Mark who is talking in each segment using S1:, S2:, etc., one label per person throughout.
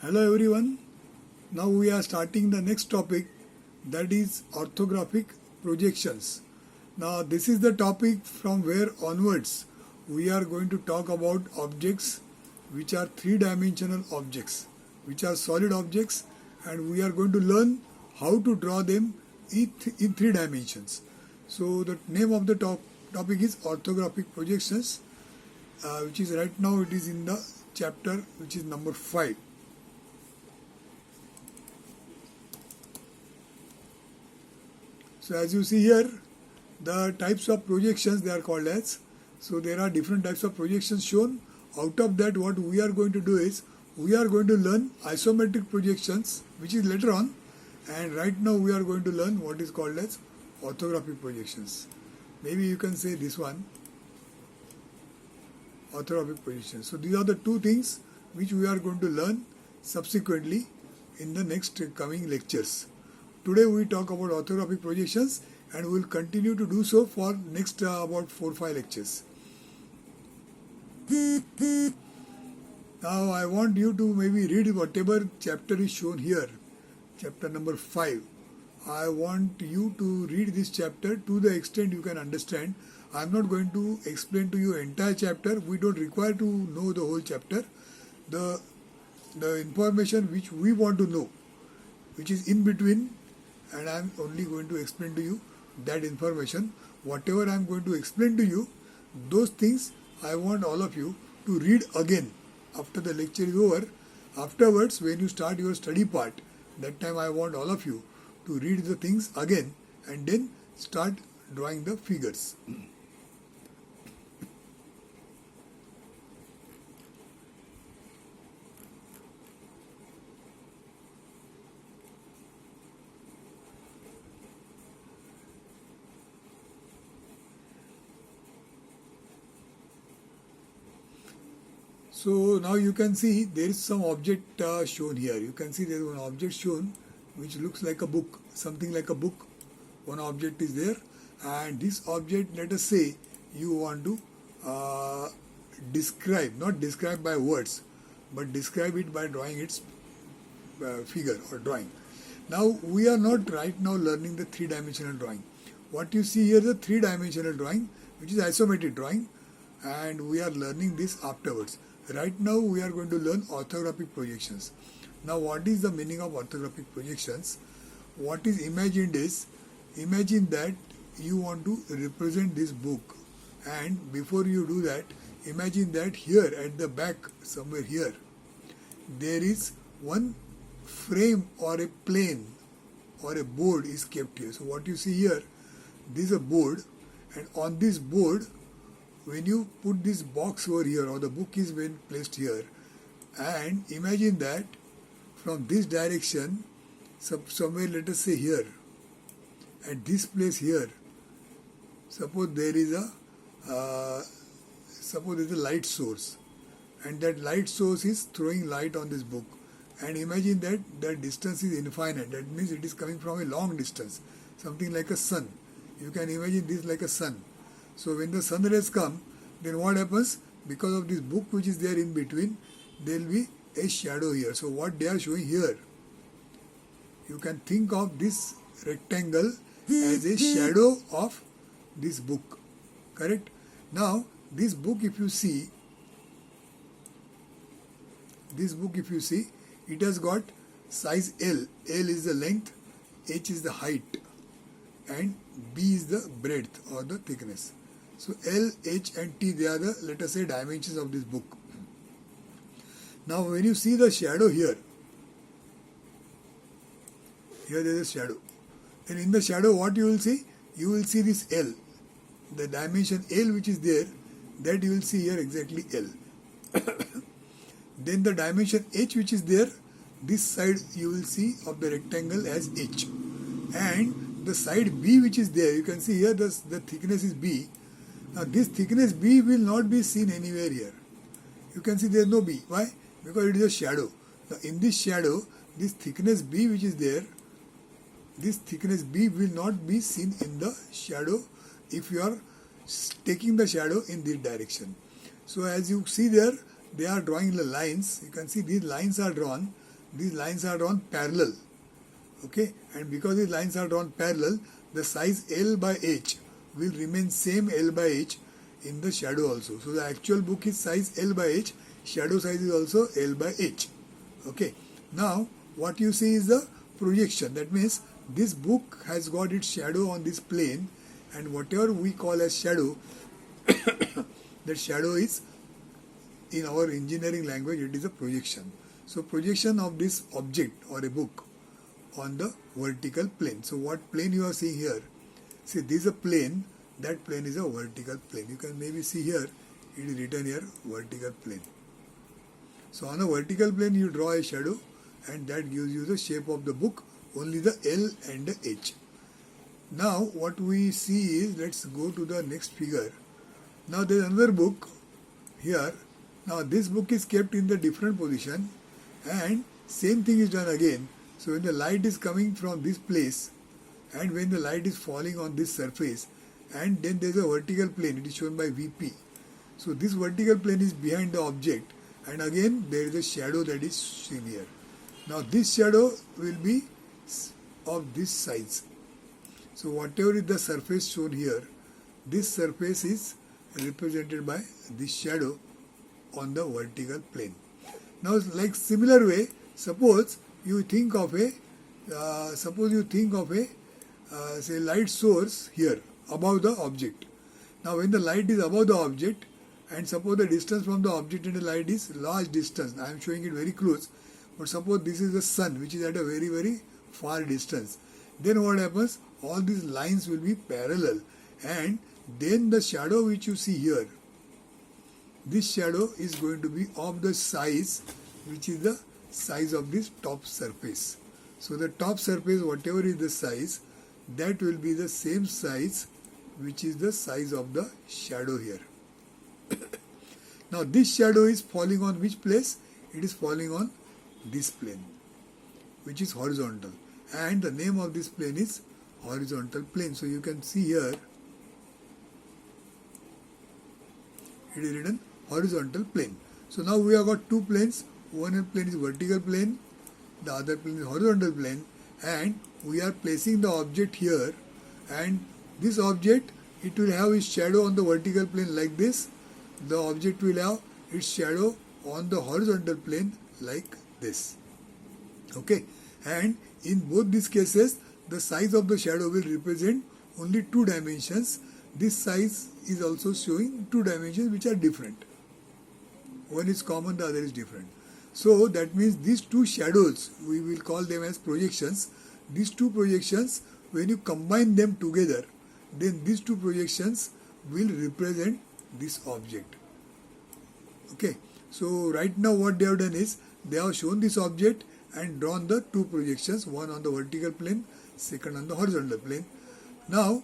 S1: Hello everyone. Now we are starting the next topic, that is orthographic projections. Now this is the topic from where onwards we are going to talk about objects which are three-dimensional objects, which are solid objects, and we are going to learn how to draw them in three dimensions. So the name of the topic is orthographic projections, which is right now it is in the chapter which is number 5. So as you see here, the types of projections they are called as. So there are different types of projections shown. Out of that, what we are going to do is, we are going to learn isometric projections, which is later on. And right now we are going to learn what is called as orthographic projections. Maybe you can say this one, orthographic projections. So these are the two things which we are going to learn subsequently in the next coming lectures. Today we talk about orthographic projections, and we will continue to do so for next about 4-5 lectures. Now I want you to maybe read whatever chapter is shown here, chapter number 5. I want you to read this chapter to the extent you can understand. I am not going to explain to you entire chapter. We don't require to know the whole chapter. The information which we want to know, which is in between, and I am only going to explain to you that information. Whatever I am going to explain to you, those things I want all of you to read again after the lecture is over. Afterwards, when you start your study part, that time I want all of you to read the things again and then start drawing the figures. So now you can see there is some object shown here. You can see there is one object shown which looks like a book, something like a book. One object is there, and this object, let us say you want to describe, not describe by words, but describe it by drawing its figure or drawing. Now we are not right now learning the three-dimensional drawing. What you see here is the three-dimensional drawing, which is isometric drawing, and we are learning this afterwards. Right now we are going to learn orthographic projections. Now what is the meaning of orthographic projections? What is imagined is, imagine that you want to represent this book, and before you do that, imagine that here at the back, somewhere here, there is one frame or a plane or a board is kept here. So what you see here, this is a board, and on this board, when you put this box over here, or the book is being placed here, and imagine that from this direction, somewhere, let us say here, at this place here, suppose there is a light source, and that light source is throwing light on this book, and imagine that the distance is infinite. That means it is coming from a long distance, something like a sun. You can imagine this like a sun. So when the sun rays come, then what happens? Because of this book which is there in between, there will be a shadow here. So what they are showing here, you can think of this rectangle as a shadow of this book. Correct? Now this book, if you see, it has got size L. L is the length, H is the height, and B is the breadth or the thickness. So L, H and T, they are the, let us say, dimensions of this book. Now when you see the shadow here there is a shadow. And in the shadow what you will see? You will see this L. The dimension L which is there, that you will see here exactly L. Then the dimension H which is there, this side you will see of the rectangle as H. And the side B which is there, you can see here the thickness is B. Now this thickness B will not be seen anywhere here. You can see there is no B. Why? Because it is a shadow. Now in this shadow, this thickness B which is there, this thickness B will not be seen in the shadow if you are taking the shadow in this direction. So as you see there, they are drawing the lines. You can see these lines are drawn, these lines are drawn parallel. Okay, and because these lines are drawn parallel, the size L by H will remain same L by H in the shadow also. So the actual book is size L by H, shadow size is also L by H. Okay, now what you see is the projection. That means this book has got its shadow on this plane, and whatever we call as shadow, that shadow is, in our engineering language, it is a projection. So projection of this object or a book on the vertical plane. So what plane you are seeing here? See, this is a plane, that plane is a vertical plane. You can maybe see here, it is written here, vertical plane. So on a vertical plane you draw a shadow, and that gives you the shape of the book, only the L and the H. Now what we see is, let's go to the next figure. Now there is another book here. Now this book is kept in the different position, and same thing is done again. So when the light is coming from this place, and when the light is falling on this surface, and then there is a vertical plane, it is shown by VP. So this vertical plane is behind the object, and again there is a shadow that is seen here. Now this shadow will be of this size. So whatever is the surface shown here, this surface is represented by this shadow on the vertical plane. Now, like similar way, suppose you think of a say light source here above the object. Now when the light is above the object, and suppose the distance from the object and the light is large distance, I am showing it very close, but suppose this is the sun which is at a very very far distance, then what happens? All these lines will be parallel, and then the shadow which you see here, this shadow is going to be of the size which is the size of this top surface. So the top surface, whatever is the size, that will be the same size which is the size of the shadow here. Now this shadow is falling on which place? It is falling on this plane, which is horizontal, and the name of this plane is horizontal plane. So you can see here, it is written horizontal plane. So now we have got two planes. One plane is vertical plane, the other plane is horizontal plane, and we are placing the object here, and this object, it will have its shadow on the vertical plane like this. The object will have its shadow on the horizontal plane like this. Okay, and in both these cases, the size of the shadow will represent only two dimensions. This size is also showing two dimensions which are different. One is common, the other is different. So that means these two shadows, we will call them as projections. These two projections, when you combine them together, then these two projections will represent this object. Okay, so right now what they have done is, they have shown this object and drawn the two projections, one on the vertical plane, second on the horizontal plane. Now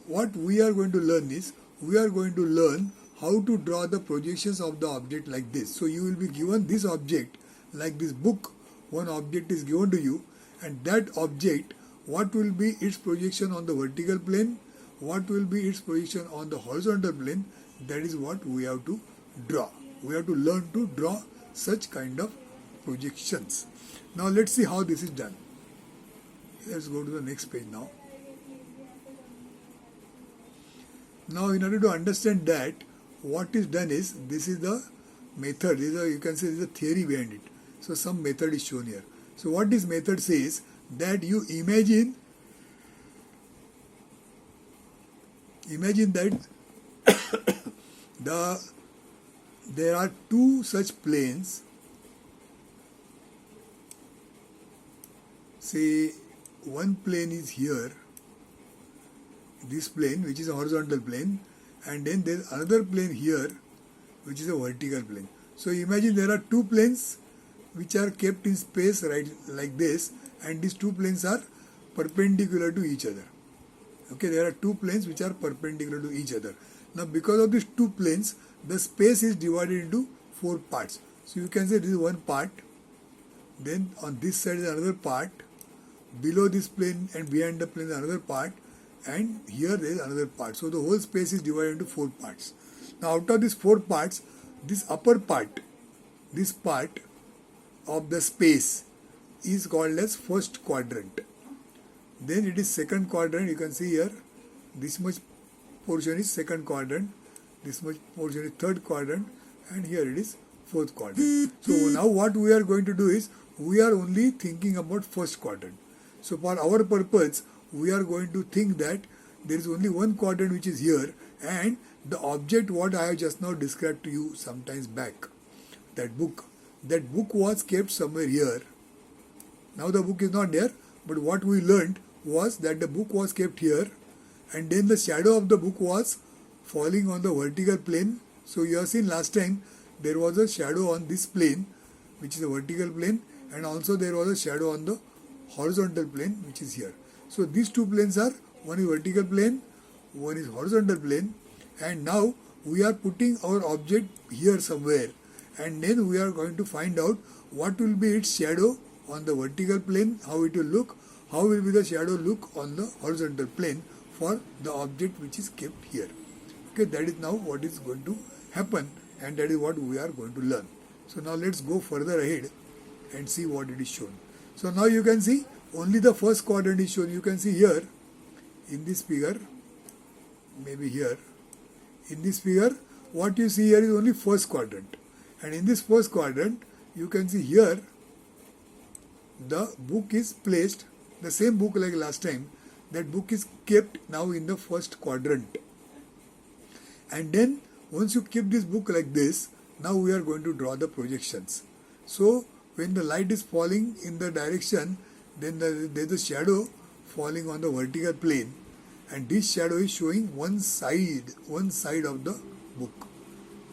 S1: what we are going to learn is, we are going to learn how to draw the projections of the object like this. So you will be given this object, like this book, one object is given to you, and that object, what will be its projection on the vertical plane, what will be its projection on the horizontal plane, that is what we have to draw. We have to learn to draw such kind of projections. Now let's see how this is done. Let's go to the next page now. Now in order to understand that, what is done is, this is the method, this is a, you can say this is the theory behind it. So some method is shown here. So what this method says, that you imagine that there are two such planes. Say one plane is here, this plane which is a horizontal plane, and then there is another plane here which is a vertical plane. So imagine there are two planes which are kept in space right like this, and these two planes are perpendicular to each other. Okay, there are two planes which are perpendicular to each other. Now because of these two planes, the space is divided into four parts. So you can say this is one part, then on this side is another part, below this plane and behind the plane is another part, and here there is another part. So the whole space is divided into four parts. Now out of these four parts, this upper part, this part of the space, is called as first quadrant. Then it is second quadrant. You can see here, this much portion is second quadrant, this much portion is third quadrant, and here it is fourth quadrant. So now what we are going to do is, we are only thinking about first quadrant. So for our purpose, we are going to think that there is only one quadrant which is here, and the object what I have just now described to you sometimes back, that book was kept somewhere here. Now the book is not there, but what we learned was that the book was kept here, and then the shadow of the book was falling on the vertical plane. So you have seen last time there was a shadow on this plane, which is a vertical plane, and also there was a shadow on the horizontal plane, which is here. So these two planes are, one is vertical plane, one is horizontal plane, and now we are putting our object here somewhere, and then we are going to find out what will be its shadow on the vertical plane, how it will look, how will be the shadow look on the horizontal plane for the object which is kept here. Okay, that is now what is going to happen, and that is what we are going to learn. So now let's go further ahead and see what it is shown. So now you can see only the first quadrant is shown. You can see here in this figure, maybe here, in this figure, what you see here is only first quadrant. And in this first quadrant, you can see here, the book is placed, the same book like last time, that book is kept now in the first quadrant. And then once you keep this book like this, now we are going to draw the projections. So when the light is falling in the direction, then there is a shadow falling on the vertical plane, and this shadow is showing one side of the book.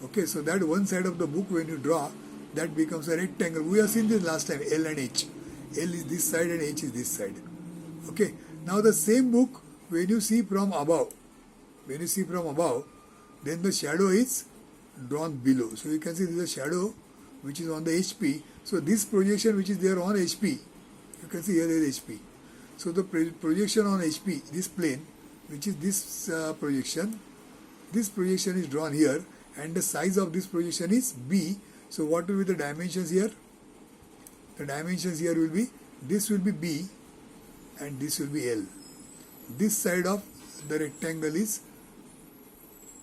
S1: Okay, so that one side of the book, when you draw, that becomes a rectangle. We have seen this last time, L and H. L is this side and H is this side. Okay, now the same book, when you see from above, then the shadow is drawn below. So you can see there is a shadow which is on the HP. So this projection which is there on HP, you can see here is HP. So the projection on HP, this plane, which is this projection is drawn here, and the size of this projection is B. So what will be the dimensions here? The dimensions here will be, this will be B and this will be L. This side of the rectangle is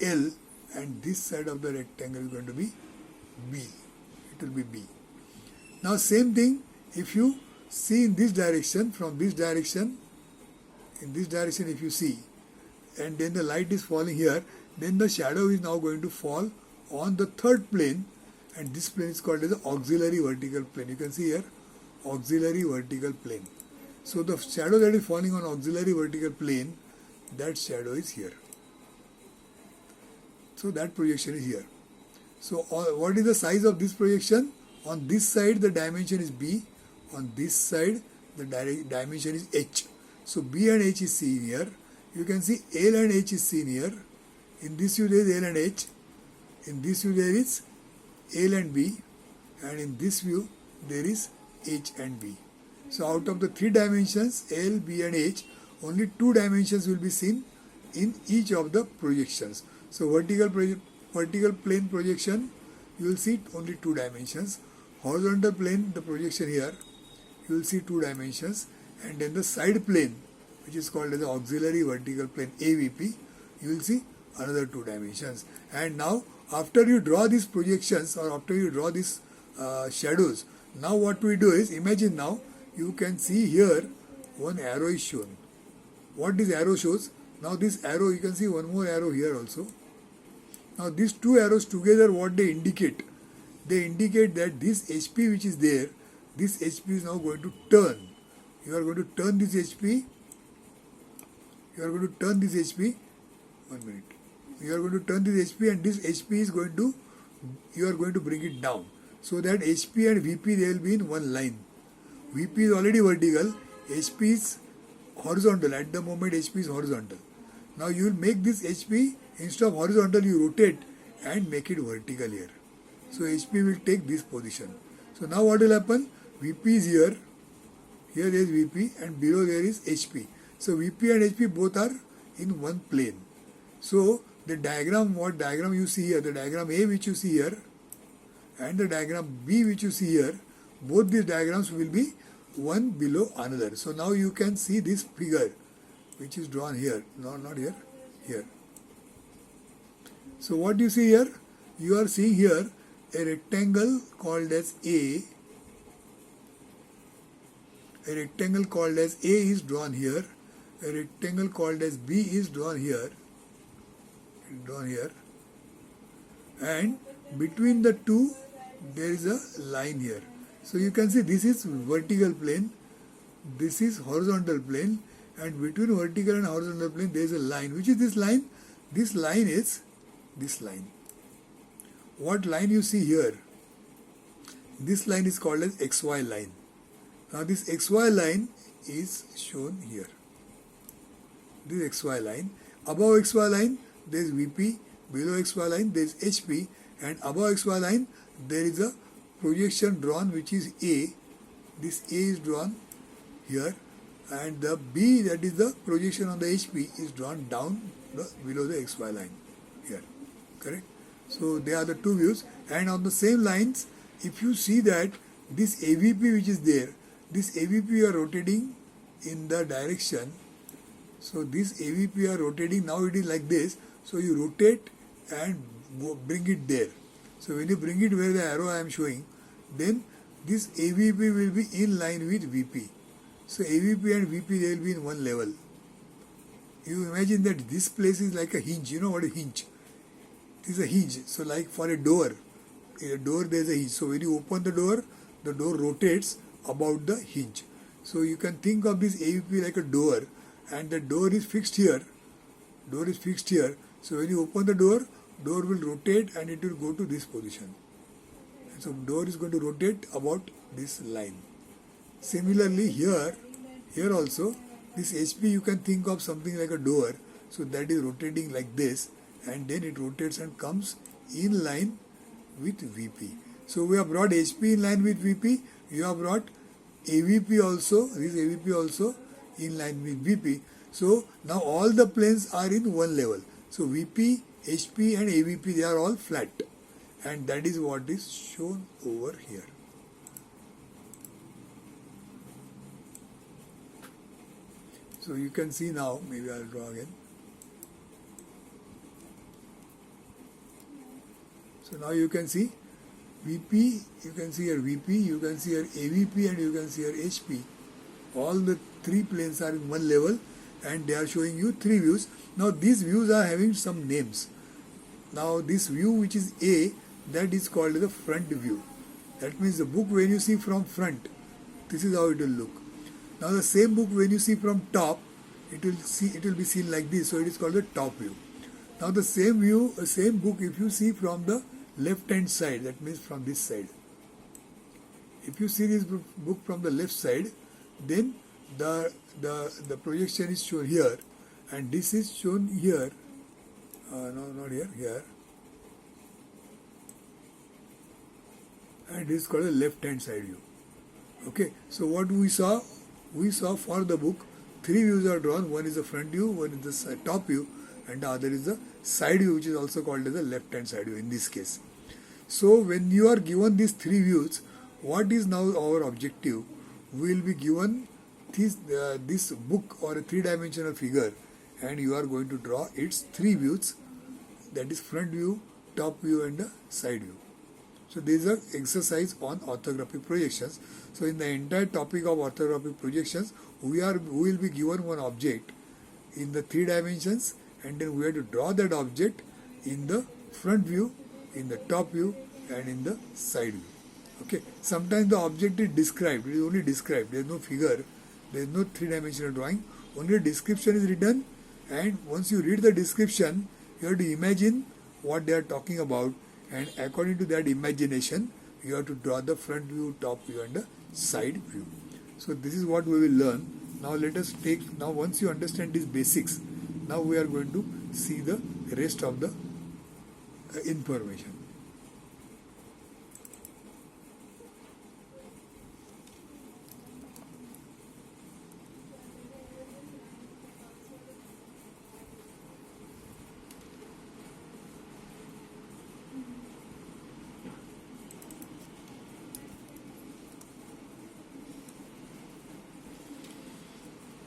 S1: L, and this side of the rectangle is going to be B. It will be B. Now same thing, if you see in this direction, from this direction, in this direction if you see, and then the light is falling here, then the shadow is now going to fall on the third plane, and this plane is called as the auxiliary vertical plane. You can see here, auxiliary vertical plane. So the shadow that is falling on auxiliary vertical plane, that shadow is here. So that projection is here. So what is the size of this projection? On this side the dimension is B, on this side the dimension is H. So B and H is seen here. You can see L and H is seen here. In this view there is L and H. In this view there is L and B. And in this view there is H and B. So out of the three dimensions, L, B and H, only two dimensions will be seen in each of the projections. So vertical plane projection, you will see only two dimensions. Horizontal plane, the projection here, you will see two dimensions. And then the side plane, which is called as the auxiliary vertical plane, AVP, you will see another two dimensions. And now after you draw these projections, or after you draw these shadows, now what we do is, imagine now you can see here one arrow is shown. What this arrow shows? Now this arrow, you can see one more arrow here also. Now these two arrows together, what they indicate? They indicate that this HP which is there, this HP is now going to turn. You are going to turn this HP. You are going to turn this HP. 1 minute. You are going to turn this HP, and this HP is going to, you are going to bring it down. So that HP and VP, they will be in one line. VP is already vertical, HP is horizontal. At the moment HP is horizontal. Now you will make this HP, instead of horizontal you rotate and make it vertical here. So HP will take this position. So now what will happen? VP is here. Here there is VP, and below there is HP. So VP and HP both are in one plane. So the diagram, what diagram you see here, the diagram A which you see here and the diagram B which you see here, both these diagrams will be one below another. So now you can see this figure which is drawn here. No, not here, here. So what you see here? You are seeing here a rectangle called as A. A rectangle called as A is drawn here. A rectangle called as B is drawn here. And between the two there is a line here. So you can see this is vertical plane, this is horizontal plane, and between vertical and horizontal plane there is a line. Which is this line? This line is this line. What line you see here? This line is called as XY line. Now this XY line is shown here. This XY line. Above XY line there is VP, below XY line there is HP, and above XY line there is a projection drawn which is A. This A is drawn here, and the B, that is the projection on the HP, is drawn down below the XY line here. Correct? So they are the two views, and on the same lines, if you see that this AVP which is there, this AVP you are rotating in the direction. So this AVP are rotating, now it is like this. So you rotate and bring it there. So when you bring it where the arrow I am showing, then this AVP will be in line with VP. So AVP and VP, they will be in one level. You imagine that this place is like a hinge. You know what a hinge? This is a hinge. So like for a door there is a hinge. So when you open the door rotates about the hinge. So you can think of this AVP like a door, and the door is fixed here. So when you open the door will rotate and it will go to this position. And so door is going to rotate about this line. Similarly here also, this HP you can think of something like a door. So that is rotating like this, and then it rotates and comes in line with VP. So we have brought HP in line with VP. You have brought AVP also, this AVP also in line with VP. So now all the planes are in one level. So VP, HP and AVP, they are all flat. And that is what is shown over here. So you can see now, maybe I'll draw again. So now you can see VP, you can see here VP, you can see here AVP, and you can see here HP. All the three planes are in one level, and they are showing you three views. Now these views are having some names. Now this view which is A, that is called the front view. That means the book when you see from front, this is how it will look. Now the same book when you see from top, it will be seen like this. So it is called the top view. Now the same view, same book if you see from the left hand side, that means from this side. If you see this book from the left side, then the projection is shown here, and this is shown here. No, not here, here. And this is called the left hand side view. Okay, so what we saw for the book, three views are drawn. One is the front view, one is the top view, and the other is the side view, which is also called as the left hand side view in this case. So when you are given these three views, what is now our objective? We will be given this book or a three-dimensional figure, and you are going to draw its three views, that is front view, top view and the side view. So this is an exercise on orthographic projections. So in the entire topic of orthographic projections, we will be given one object in the three dimensions, and then we have to draw that object in the front view, in the top view and in the side view. Okay. Sometimes the object is described, it is only described, there is no figure, there is no three-dimensional drawing, only a description is written, and once you read the description, you have to imagine what they are talking about, and according to that imagination, you have to draw the front view, top view and the side view. So this is what we will learn. Now let us now once you understand these basics, now we are going to see the rest of the information.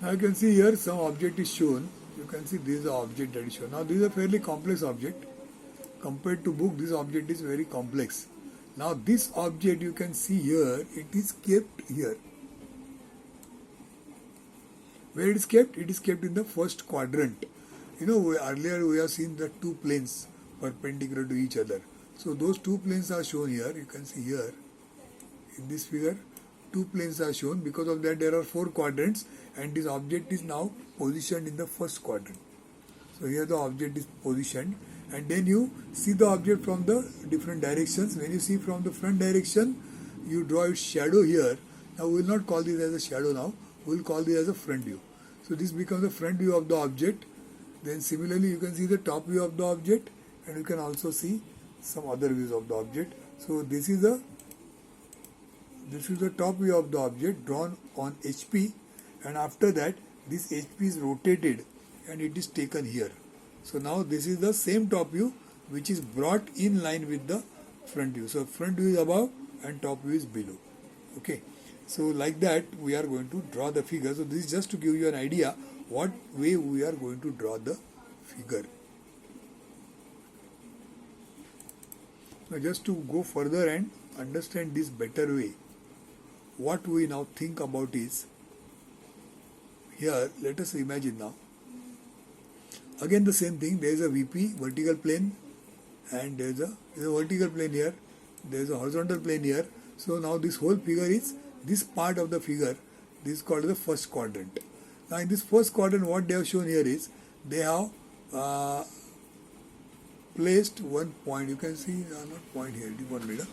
S1: Now you can see here some object is shown. You can see this is the object that is shown. Now this is a fairly complex object. Compared to book, this object is very complex. Now this object you can see here, it is kept here. Where it is kept? It is kept in the first quadrant. You know, earlier we have seen the two planes perpendicular to each other. So those two planes are shown here. You can see here in this figure, two planes are shown. Because of that, there are four quadrants, and this object is now positioned in the first quadrant. So here the object is positioned, and then you see the object from the different directions. When you see from the front direction, you draw its shadow here. Now we will not call this as a shadow now. We will call this as a front view. So this becomes the front view of the object. Then similarly you can see the top view of the object, and you can also see some other views of the object. So this is the top view of the object drawn on HP, and after that this HP is rotated and it is taken here. So now this is the same top view which is brought in line with the front view. So front view is above and top view is below. Okay. So like that we are going to draw the figure. So this is just to give you an idea what way we are going to draw the figure. Now just to go further and understand this better way, what we now think about is, here let us imagine now, again the same thing, there is a VP, vertical plane, and there is a vertical plane here, there is a horizontal plane here. So now this whole figure is, this part of the figure, this is called the first quadrant. Now in this first quadrant, what they have shown here is, they have placed one point. You can see, not point here, it is one middle.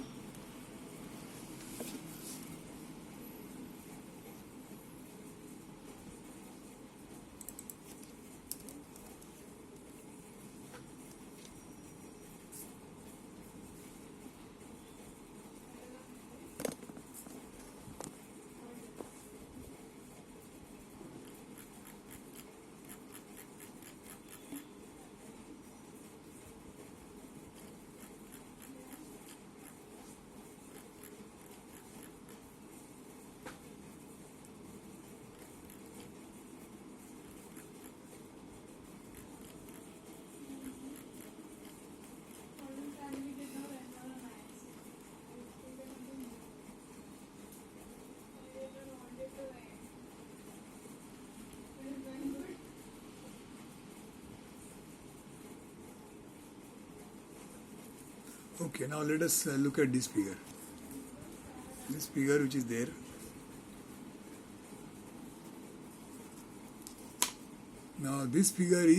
S1: Okay, now let us look at this figure. This figure which is there. Now this figure is